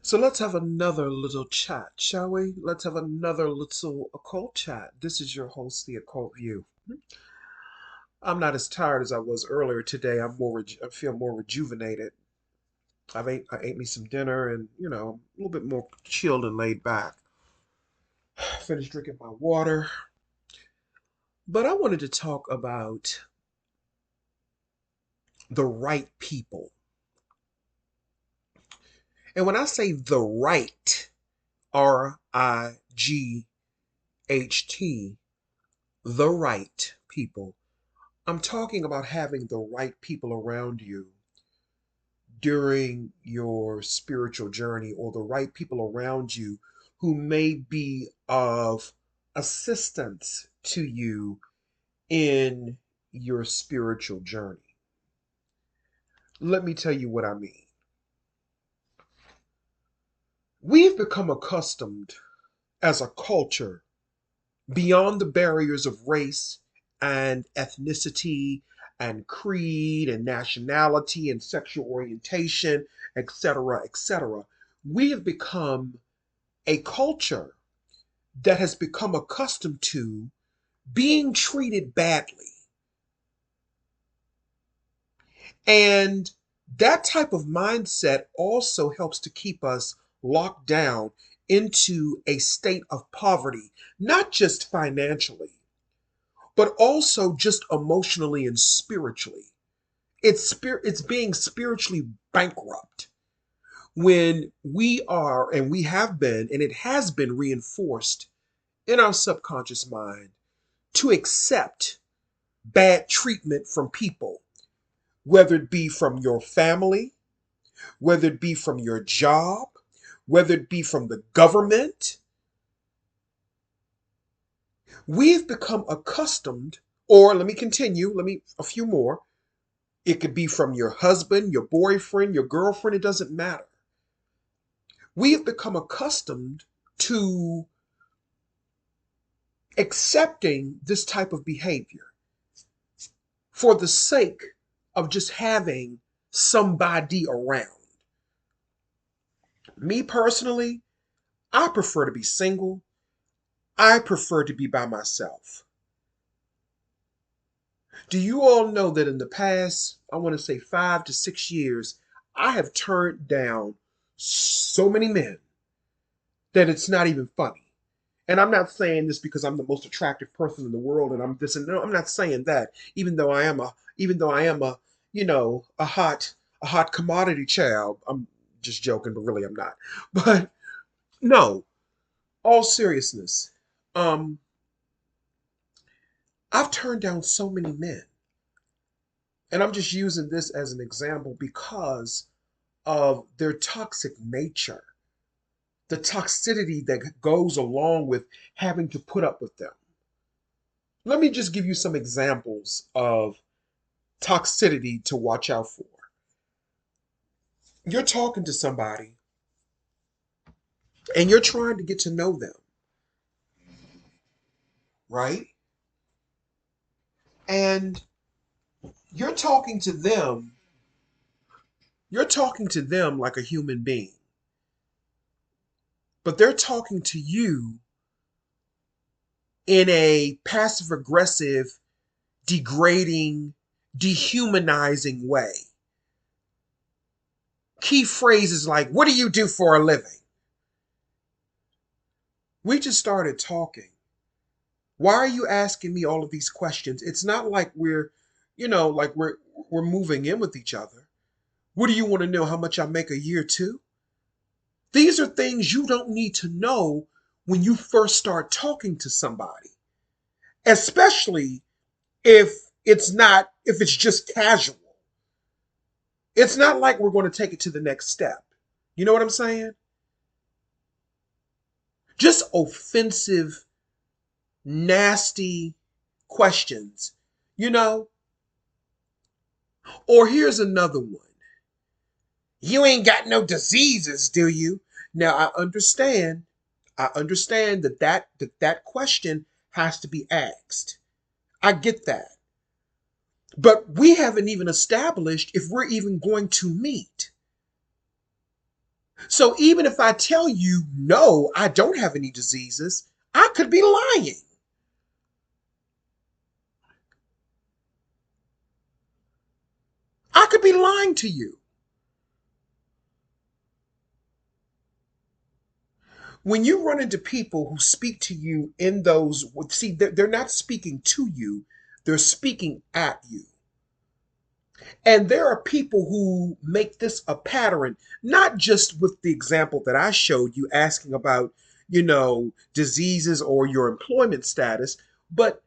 So let's have another little chat, shall we? Let's have another little occult chat. This is your host, The Occult View. I'm not as tired as I was earlier today. I feel more rejuvenated. I ate me some dinner and, a little bit more chilled and laid back. Finished drinking my water. But I wanted to talk about the right people. And when I say the right, RIGHT, the right people, I'm talking about having the right people around you during your spiritual journey, or the right people around you who may be of assistance to you in your spiritual journey. Let me tell you what I mean. We've become accustomed as a culture beyond the barriers of race and ethnicity and creed and nationality and sexual orientation, etc., etc. We have become a culture that has become accustomed to being treated badly. And that type of mindset also helps to keep us locked down into a state of poverty, not just financially, but also just emotionally and spiritually. It's being spiritually bankrupt when we are, and we have been, and it has been reinforced in our subconscious mind to accept bad treatment from people, whether it be from your family, whether it be from your job, whether it be from the government. We've become accustomed, or let me continue, a few more. It could be from your husband, your boyfriend, your girlfriend, it doesn't matter. We have become accustomed to accepting this type of behavior for the sake of just having somebody around. Me personally, I prefer to be single. I prefer to be by myself. Do you all know that in the past, I want to say 5 to 6 years, I have turned down so many men that it's not even funny. And I'm not saying this because I'm the most attractive person in the world and I'm this and no, I'm not saying that. Even though I am a, a hot commodity child. I'm just joking, but really I'm not. But no, all seriousness. Um, I've turned down so many men. And I'm just using this as an example because of their toxic nature, the toxicity that goes along with having to put up with them. Let me just give you some examples of toxicity to watch out for. You're talking to somebody and you're trying to get to know them, right? And you're talking to them, you're talking to them like a human being, but they're talking to you in a passive aggressive, degrading, dehumanizing way. Key phrases like, "What do you do for a living?" We just started talking. Why are you asking me all of these questions? It's not like we're moving in with each other. What do you want to know? How much I make a year too? These are things you don't need to know when you first start talking to somebody, especially if it's just casual. It's not like we're going to take it to the next step. You know what I'm saying? Just offensive, nasty questions, you know? Or here's another one. "You ain't got no diseases, do you?" Now I understand that question has to be asked. I get that. But we haven't even established if we're even going to meet. So even if I tell you, no, I don't have any diseases, I could be lying. I could be lying to you. When you run into people who speak to you in those, see, they're not speaking to you, they're speaking at you. And there are people who make this a pattern, not just with the example that I showed you asking about, diseases or your employment status, but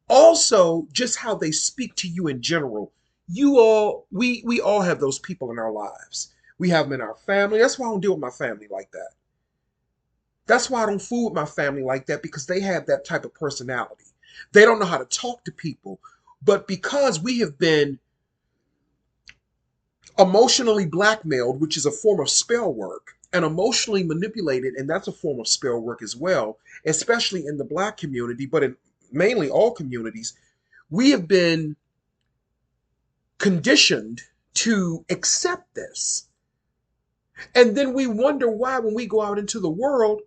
also just how they speak to you in general. We all have those people in our lives. We have them in our family. That's why I don't deal with my family like that. That's why I don't fool with my family like that, because they have that type of personality. They don't know how to talk to people. But because we have been emotionally blackmailed, which is a form of spell work, and emotionally manipulated, and that's a form of spell work as well, especially in the black community, but in mainly all communities, we have been conditioned to accept this. And then we wonder why, when we go out into the world,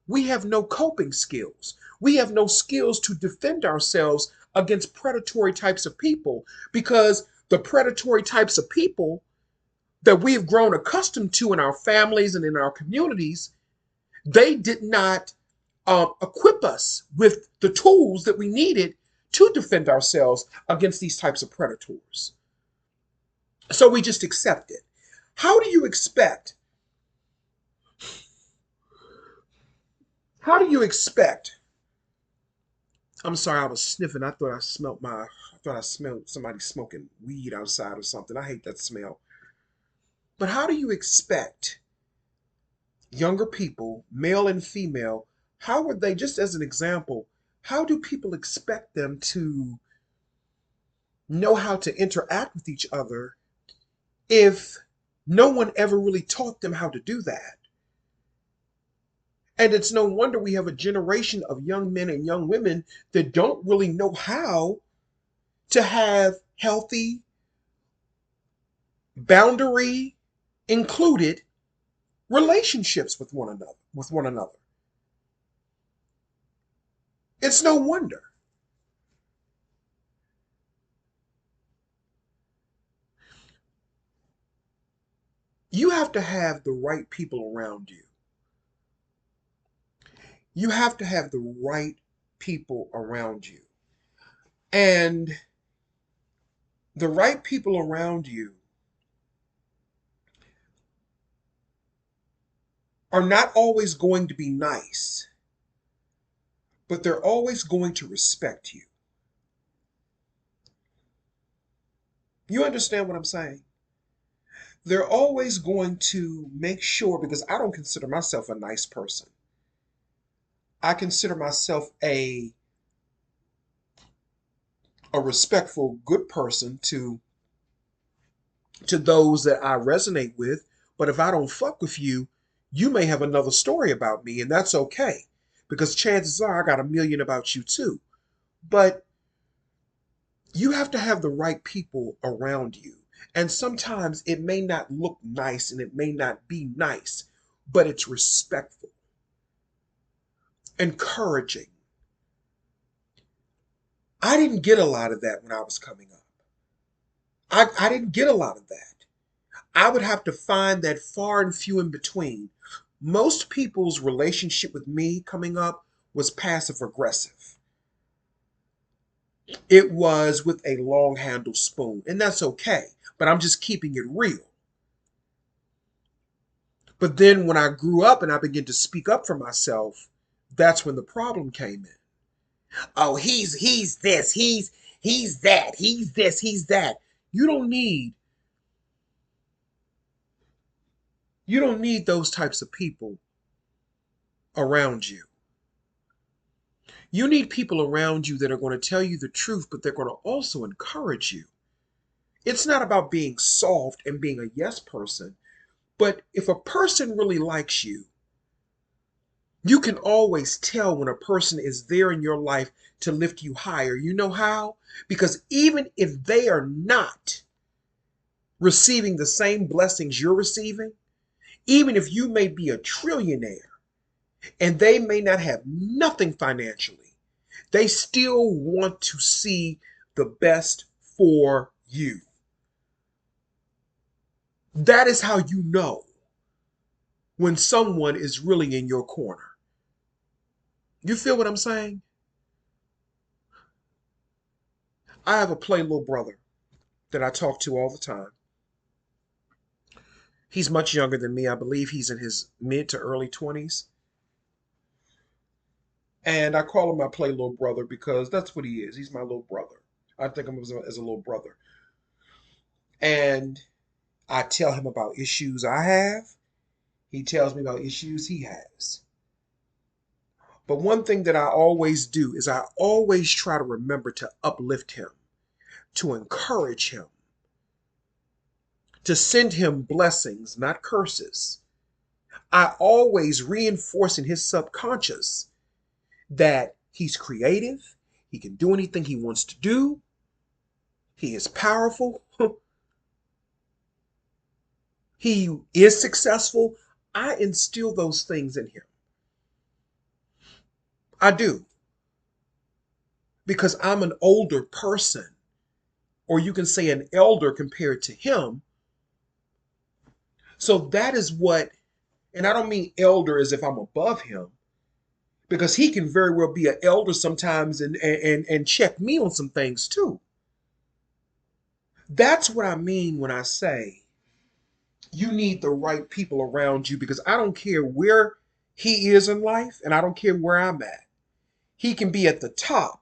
we have no coping skills. We have no skills to defend ourselves against predatory types of people, because the predatory types of people that we have grown accustomed to in our families and in our communities, they did not equip us with the tools that we needed to defend ourselves against these types of predators. So we just accept it. How do you expect? How do you expect? I'm sorry, I was sniffing. I thought I smelled somebody smoking weed outside or something. I hate that smell. But how do you expect younger people, male and female, how would they, just as an example, how do people expect them to know how to interact with each other if no one ever really taught them how to do that? And it's no wonder we have a generation of young men and young women that don't really know how to have healthy, boundary included relationships with one another. It's no wonder. You have to have the right people around you. You have to have the right people around you. And the right people around you are not always going to be nice, but they're always going to respect you. You understand what I'm saying? They're always going to make sure, because I don't consider myself a nice person. I consider myself a respectful, good person to those that I resonate with. But if I don't fuck with you, you may have another story about me, and that's okay. Because chances are I got a million about you too. But you have to have the right people around you. And sometimes it may not look nice and it may not be nice, but it's respectful, encouraging. I didn't get a lot of that when I was coming up. I didn't get a lot of that. I would have to find that far and few in between. Most people's relationship with me coming up was passive aggressive. It was with a long handled spoon, and that's okay, but I'm just keeping it real. But then when I grew up and I began to speak up for myself, that's when the problem came in. Oh, he's this, he's that, he's this, he's that. You don't need you don't need those types of people around you. You need people around you that are going to tell you the truth, but they're going to also encourage you. It's not about being soft and being a yes person, but if a person really likes you, you can always tell when a person is there in your life to lift you higher. You know how? Because even if they are not receiving the same blessings you're receiving, Even if you may be a trillionaire and they may not have nothing financially, they still want to see the best for you. That is how you know when someone is really in your corner. You feel what I'm saying? I have a play little brother that I talk to all the time. He's much younger than me. I believe he's in his mid to early 20s. And I call him my play little brother because that's what he is. He's my little brother. I think of him as a little brother. And I tell him about issues I have. He tells me about issues he has. But one thing that I always do is I always try to remember to uplift him, to encourage him, to send him blessings, not curses. I always reinforce in his subconscious that he's creative, he can do anything he wants to do, he is powerful, he is successful. I instill those things in him. I do. Because I'm an older person, or you can say an elder compared to him. So that is what, and I don't mean elder as if I'm above him, because he can very well be an elder sometimes and check me on some things too. That's what I mean when I say you need the right people around you, because I don't care where he is in life and I don't care where I'm at. He can be at the top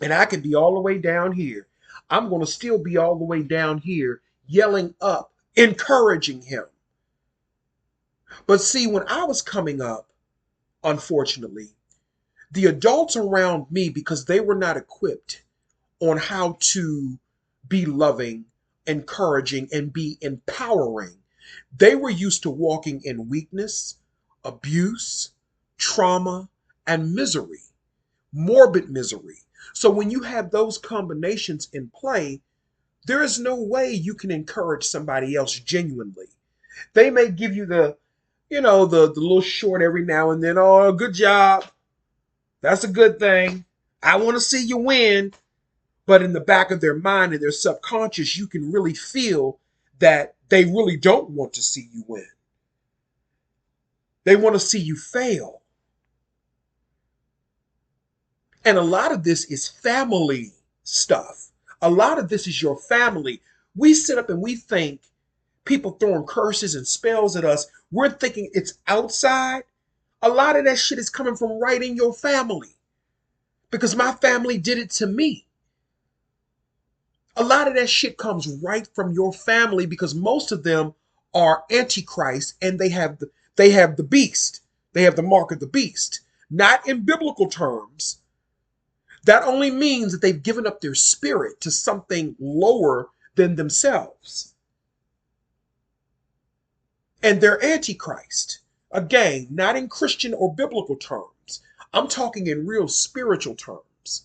and I can be all the way down here. I'm going to still be all the way down here yelling up, encouraging him. But see, when I was coming up, unfortunately, the adults around me, because they were not equipped on how to be loving, encouraging, and be empowering, they were used to walking in weakness, abuse, trauma, and misery, morbid misery. So when you have those combinations in play, there is no way you can encourage somebody else genuinely. They may give you the little short every now and then. Oh, good job. That's a good thing. I want to see you win. But in the back of their mind and their subconscious, you can really feel that they really don't want to see you win. They want to see you fail. And a lot of this is family stuff. A lot of this is your family. We sit up and we think people throwing curses and spells at us. We're thinking it's outside. A lot of that shit is coming from right in your family, because my family did it to me. A lot of that shit comes right from your family, because most of them are antichrist and they have the beast. They have the mark of the beast. Not in biblical terms. That only means that they've given up their spirit to something lower than themselves. And they're antichrist. Again, not in Christian or biblical terms. I'm talking in real spiritual terms.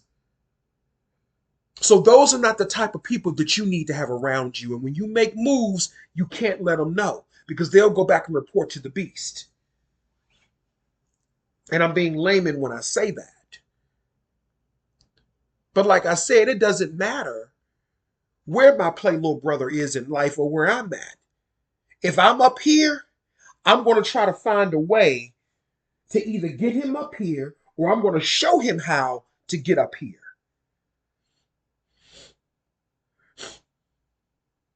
So those are not the type of people that you need to have around you. And when you make moves, you can't let them know, because they'll go back and report to the beast. And I'm being layman when I say that. But like I said, it doesn't matter where my play little brother is in life or where I'm at. If I'm up here, I'm going to try to find a way to either get him up here, or I'm going to show him how to get up here.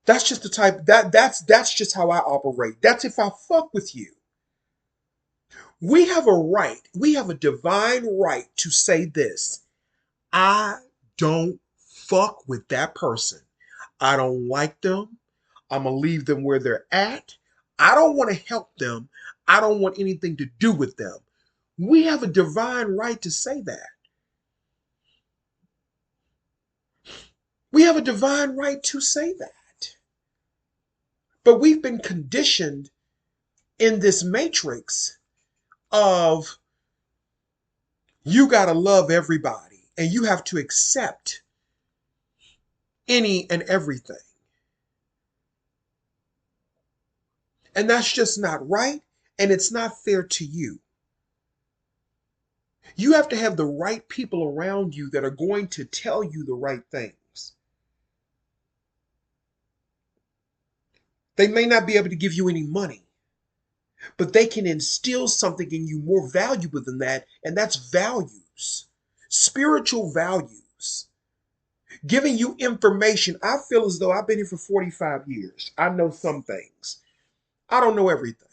That's just the type that's just how I operate. That's if I fuck with you. We have a right, we have a divine right to say this. I don't fuck with that person. I don't like them. I'm going to leave them where they're at. I don't want to help them. I don't want anything to do with them. We have a divine right to say that. We have a divine right to say that. But we've been conditioned in this matrix of you got to love everybody and you have to accept any and everything. And that's just not right. And it's not fair to you. You have to have the right people around you that are going to tell you the right things. They may not be able to give you any money, but they can instill something in you more valuable than that, and that's values, spiritual values. Giving you information. I feel as though I've been here for 45 years. I know some things. I don't know everything.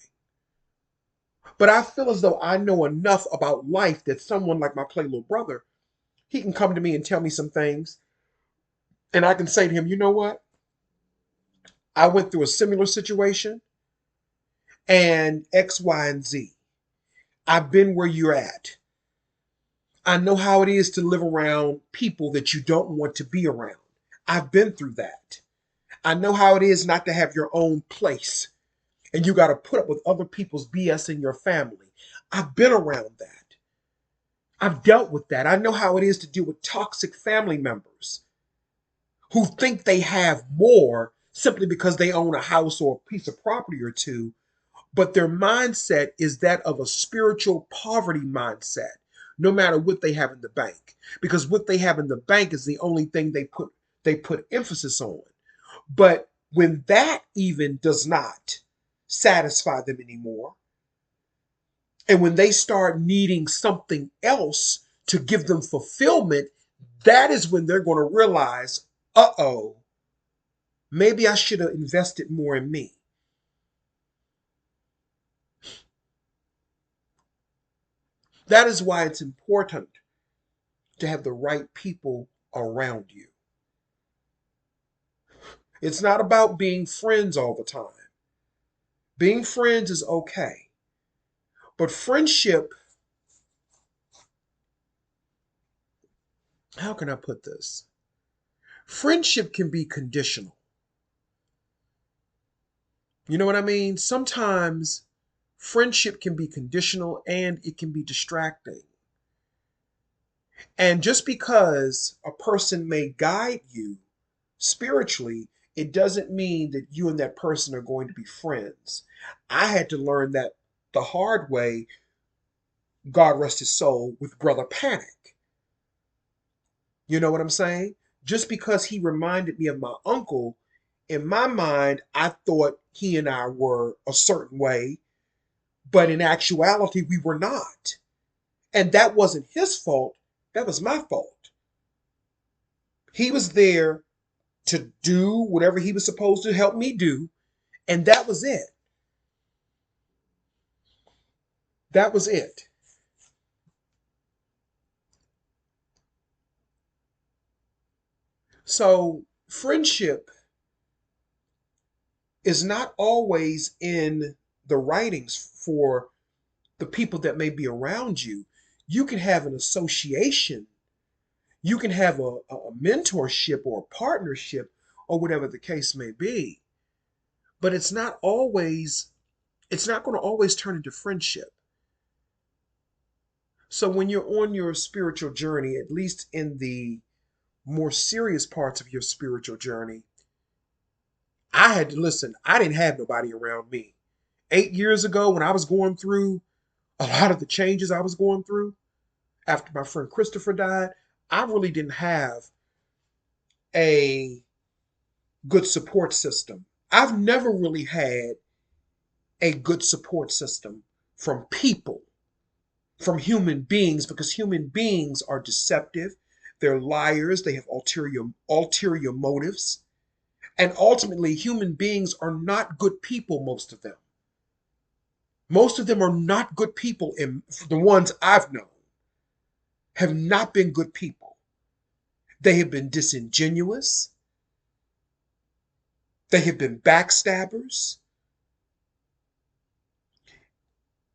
But I feel as though I know enough about life that someone like my play little brother, he can come to me and tell me some things. And I can say to him, you know what? I went through a similar situation and X, Y, and Z. I've been where you're at. I know how it is to live around people that you don't want to be around. I've been through that. I know how it is not to have your own place and you got to put up with other people's BS in your family. I've been around that. I've dealt with that. I know how it is to deal with toxic family members who think they have more simply because they own a house or a piece of property or two, but their mindset is that of a spiritual poverty mindset, no matter what they have in the bank. Because what they have in the bank is the only thing they put emphasis on. But when that even does not satisfy them anymore, and when they start needing something else to give them fulfillment, that is when they're going to realize, uh-oh, maybe I should have invested more in me. That is why it's important to have the right people around you. It's not about being friends all the time. Being friends is okay. But friendship, how can I put this? Friendship can be conditional. You know what I mean? Sometimes friendship can be conditional and it can be distracting. And just because a person may guide you spiritually, it doesn't mean that you and that person are going to be friends. I had to learn that the hard way, God rest his soul, with Brother Panic. You know what I'm saying? Just because he reminded me of my uncle, in my mind, I thought he and I were a certain way, but in actuality, we were not. And that wasn't his fault, that was my fault. He was there to do whatever he was supposed to help me do, and that was it. That was it. So, friendship is not always in the writings for the people that may be around you. You can have an association, you can have a mentorship or a partnership, or whatever the case may be. But it's not going to always turn into friendship. So when you're on your spiritual journey, at least in the more serious parts of your spiritual journey, I had to listen. I didn't have nobody around me. 8 years ago, when I was going through a lot of the changes I was going through after my friend Christopher died, I really didn't have a good support system. I've never really had a good support system from people, from human beings, because human beings are deceptive, they're liars, they have ulterior motives, and ultimately human beings are not good people, most of them. Most of them are not good people, and the ones I've known have not been good people. They have been disingenuous, they have been backstabbers.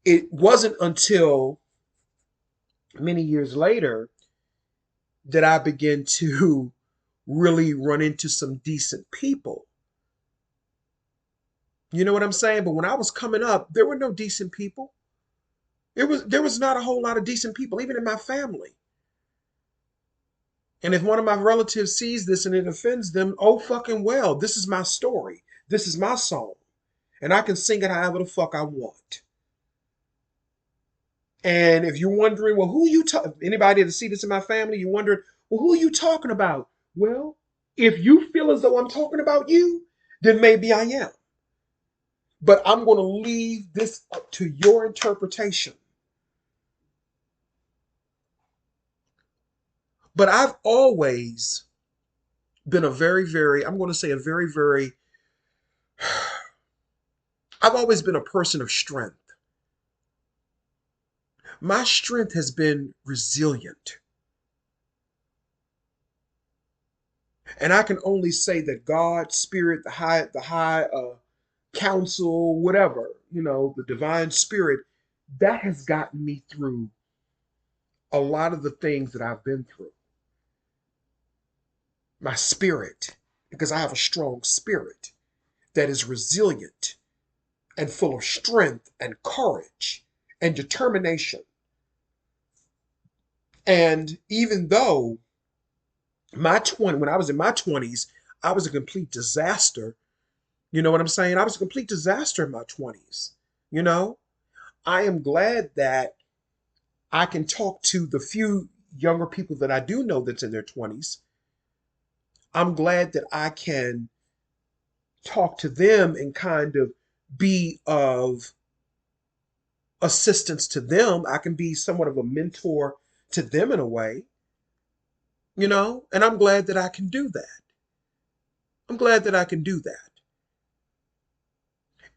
It wasn't until many years later that I began to really run into some decent people. You know what I'm saying? But when I was coming up, there were no decent people. There was not a whole lot of decent people, even in my family. And if one of my relatives sees this and it offends them, oh fucking well, this is my story. This is my song. and I can sing it however the fuck I want. And if you're wondering, well, who you anybody that see this in my family, you're wondering, well, who are you talking about? Well, if you feel as though I'm talking about you, then maybe I am. But I'm going to leave this up to your interpretation. But I've always been a very, very, I'm going to say a very, very, I've always been a person of strength. My strength has been resilient. And I can only say that God, Spirit, the high counsel, whatever, the divine spirit, that has gotten me through a lot of the things that I've been through. My spirit, because I have a strong spirit that is resilient and full of strength and courage and determination. And even though when I was in my 20s, I was a complete disaster. You know what I'm saying? I was a complete disaster in my 20s. You know, I am glad that I can talk to the few younger people that I do know that's in their 20s. I'm glad that I can talk to them and kind of be of assistance to them. I can be somewhat of a mentor to them in a way, and I'm glad that I can do that. I'm glad that I can do that.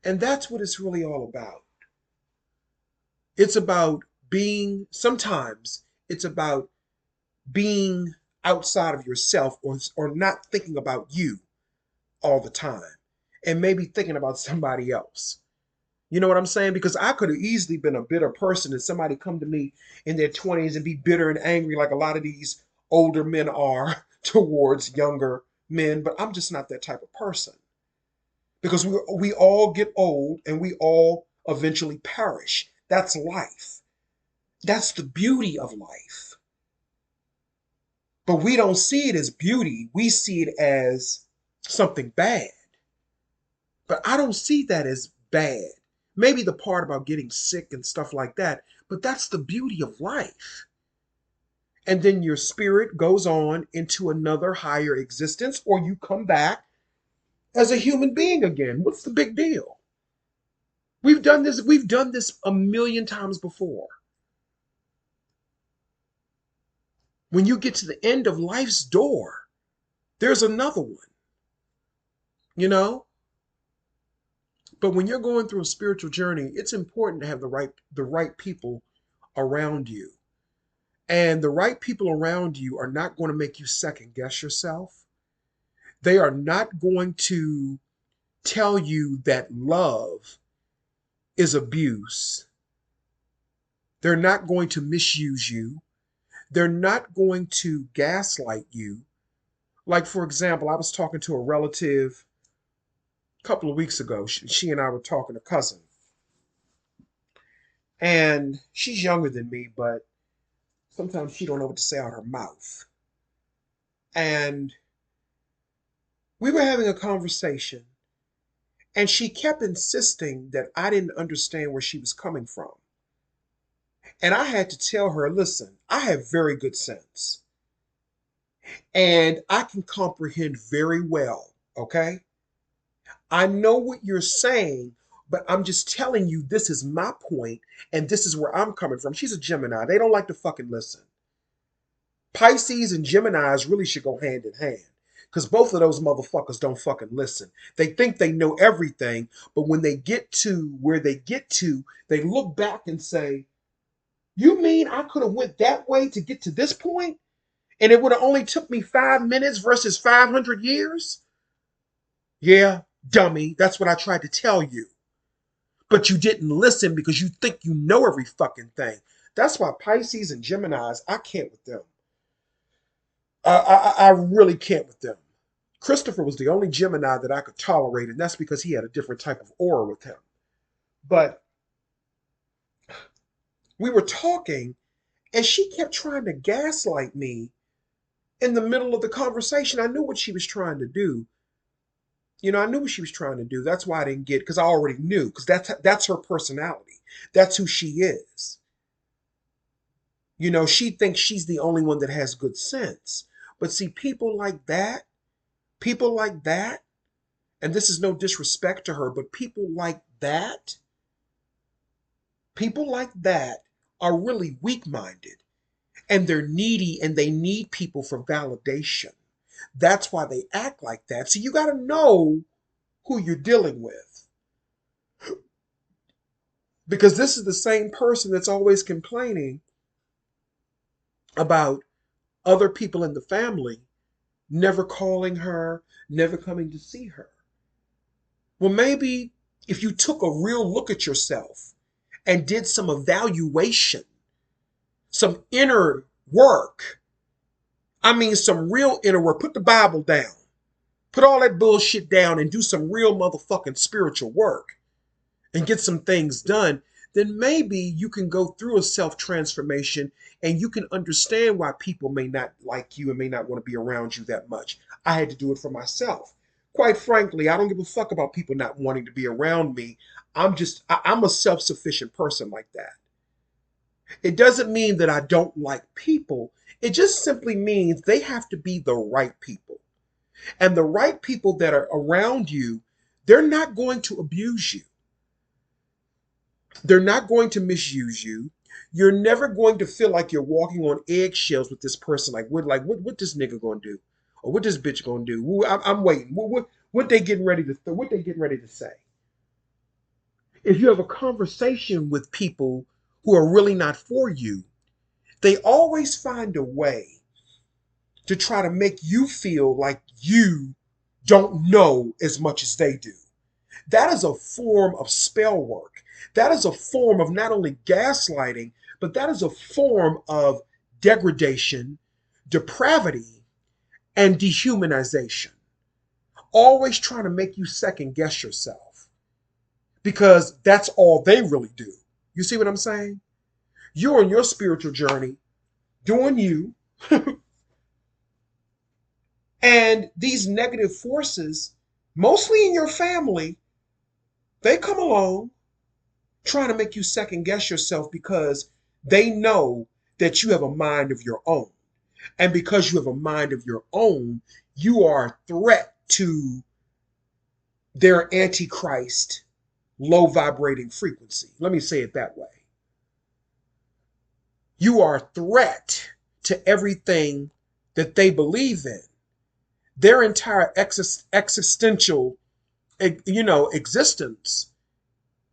And that's what it's really all about. It's about sometimes it's about being outside of yourself, or not thinking about you all the time and maybe thinking about somebody else. You know what I'm saying? Because I could have easily been a bitter person and somebody come to me in their 20s and be bitter and angry like a lot of these older men are towards younger men, but I'm just not that type of person. Because we all get old and we all eventually perish. That's life. That's the beauty of life. But we don't see it as beauty. We see it as something bad. But I don't see that as bad. Maybe the part about getting sick and stuff like that, but that's the beauty of life. And then your spirit goes on into another higher existence, or you come back as a human being again. What's the big deal? We've done this a million times before. When you get to the end of life's door, there's another one, you know? But when you're going through a spiritual journey, it's important to have the right people around you. And the right people around you are not going to make you second guess yourself. They are not going to tell you that love is abuse. They're not going to misuse you. They're not going to gaslight you. Like, for example, I was talking to a relative a couple of weeks ago. She and I were talking, a cousin. And she's younger than me, but sometimes she don't know what to say out her mouth. And we were having a conversation, and she kept insisting that I didn't understand where she was coming from. And I had to tell her, listen, I have very good sense and I can comprehend very well, okay? I know what you're saying, but I'm just telling you this is my point and this is where I'm coming from. She's a Gemini. They don't like to fucking listen. Pisces and Geminis really should go hand in hand because both of those motherfuckers don't fucking listen. They think they know everything, but when they get to where they get to, they look back and say, you mean I could have went that way to get to this point? And it would have only took me 5 minutes versus 500 years? Yeah, dummy. That's what I tried to tell you. But you didn't listen because you think you know every fucking thing. That's why Pisces and Geminis, I can't with them. I really can't with them. Christopher was the only Gemini that I could tolerate, and that's because he had a different type of aura with him. But we were talking, and she kept trying to gaslight me in the middle of the conversation. I knew what she was trying to do. I knew what she was trying to do. That's why I didn't get, because I already knew, because that's her personality. That's who she is. She thinks she's the only one that has good sense. But see, people like that, and this is no disrespect to her, but people like that are really weak-minded, and they're needy, and they need people for validation. That's why they act like that. So you got to know who you're dealing with. Because this is the same person that's always complaining about other people in the family never calling her, never coming to see her. Well, maybe if you took a real look at yourself and did some evaluation, some inner work, some real inner work, put the Bible down, put all that bullshit down and do some real motherfucking spiritual work and get some things done, then maybe you can go through a self transformation and you can understand why people may not like you and may not want to be around you that much. I had to do it for myself. Quite frankly, I don't give a fuck about people not wanting to be around me. I'm a self sufficient person like that. It doesn't mean that I don't like people. It just simply means they have to be the right people. And the right people that are around you, they're not going to abuse you. They're not going to misuse you. You're never going to feel like you're walking on eggshells with this person. What this nigga gonna do, or what this bitch gonna do? I'm waiting. What they getting ready to? What they getting ready to say? If you have a conversation with people who are really not for you, they always find a way to try to make you feel like you don't know as much as they do. That is a form of spell work. That is a form of not only gaslighting, but that is a form of degradation, depravity, and dehumanization. Always trying to make you second guess yourself because that's all they really do. You see what I'm saying? You're on your spiritual journey, doing you, and these negative forces, mostly in your family, they come along trying to make you second guess yourself because they know that you have a mind of your own. And because you have a mind of your own, you are a threat to their antichrist low vibrating frequency. Let me say it that way. You are a threat to everything that they believe in. Their entire existential, existence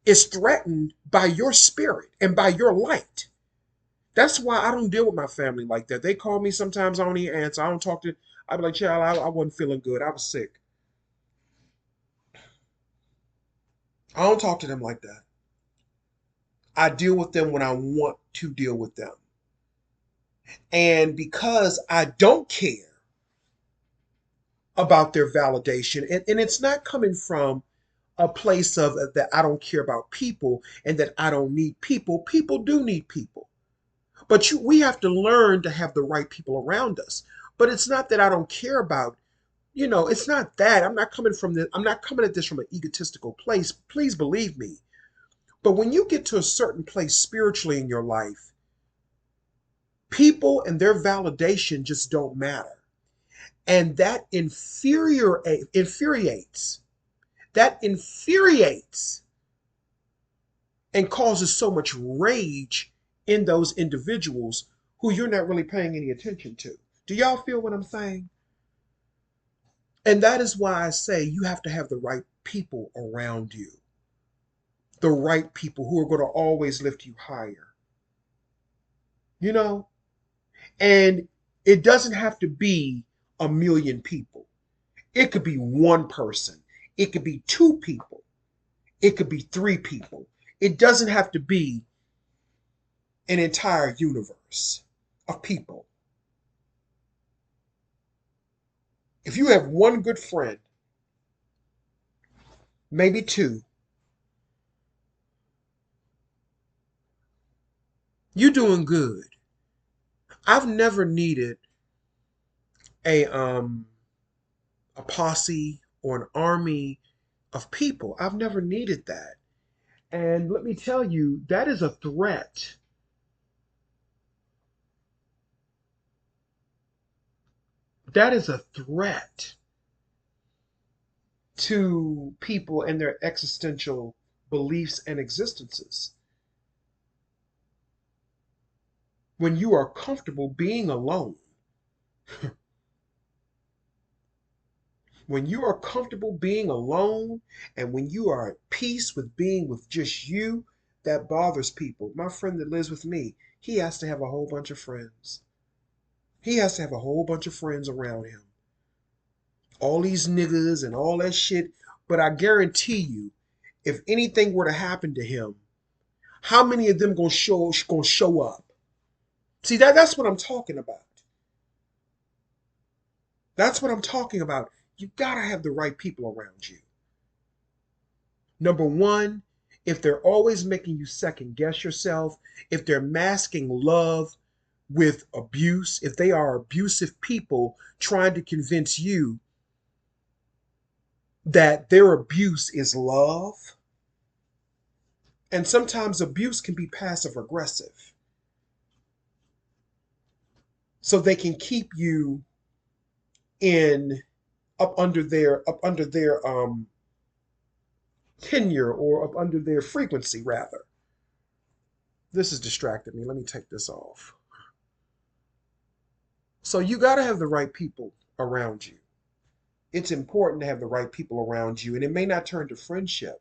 is threatened by your spirit and by your light. That's why I don't deal with my family like that. They call me sometimes, I don't even answer. I don't talk to. I be like, child, I wasn't feeling good. I was sick. I don't talk to them like that. I deal with them when I want to deal with them. And because I don't care about their validation, and it's not coming from a place of that I don't care about people and that I don't need people. People do need people. But we have to learn to have the right people around us. But it's not that I don't care about, it's not that. I'm not coming at this from an egotistical place. Please believe me. But when you get to a certain place spiritually in your life, people and their validation just don't matter. And that infuriates. That infuriates and causes so much rage in those individuals who you're not really paying any attention to. Do y'all feel what I'm saying? And that is why I say you have to have the right people around you. The right people who are going to always lift you higher. You know? And it doesn't have to be a million people. It could be one person. It could be two people. It could be three people. It doesn't have to be an entire universe of people. If you have one good friend, maybe two, you're doing good. I've never needed a a posse or an army of people. I've never needed that. And let me tell you, that is a threat. That is a threat to people and their existential beliefs and existences. When you are comfortable being alone, when you are comfortable being alone, and when you are at peace with being with just you, that bothers people. My friend that lives with me, he has to have a whole bunch of friends. He has to have a whole bunch of friends around him. All these niggas and all that shit. But I guarantee you, if anything were to happen to him, how many of them gonna show up? See, that's what I'm talking about. That's what I'm talking about. You gotta have the right people around you. Number one, if they're always making you second guess yourself, if they're masking love with abuse, if they are abusive people trying to convince you that their abuse is love, and sometimes abuse can be passive aggressive. So they can keep you in up under their tenure, or up under their frequency rather. This has distracted me. Let me take this off. So you got to have the right people around you. It's important to have the right people around you, and it may not turn to friendship,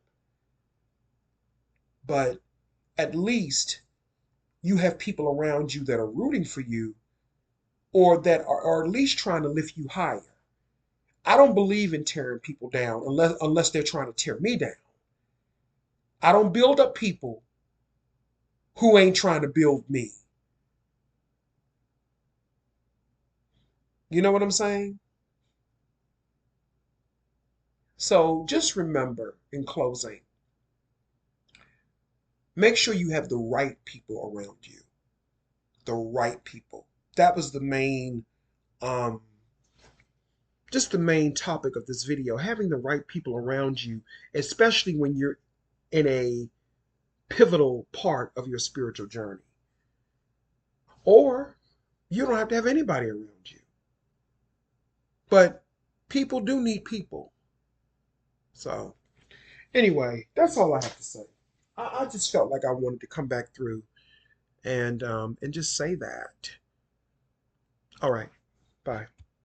but at least you have people around you that are rooting for you, or that are at least trying to lift you higher. I don't believe in tearing people down unless they're trying to tear me down. I don't build up people who ain't trying to build me. You know what I'm saying? So just remember, in closing, make sure you have the right people around you. The right people. That was the main, um, just the main topic of this video. Having the right people around you, especially when you're in a pivotal part of your spiritual journey. Or you don't have to have anybody around you. But people do need people. So anyway, that's all I have to say. I just felt like I wanted to come back through and just say that. All right. Bye.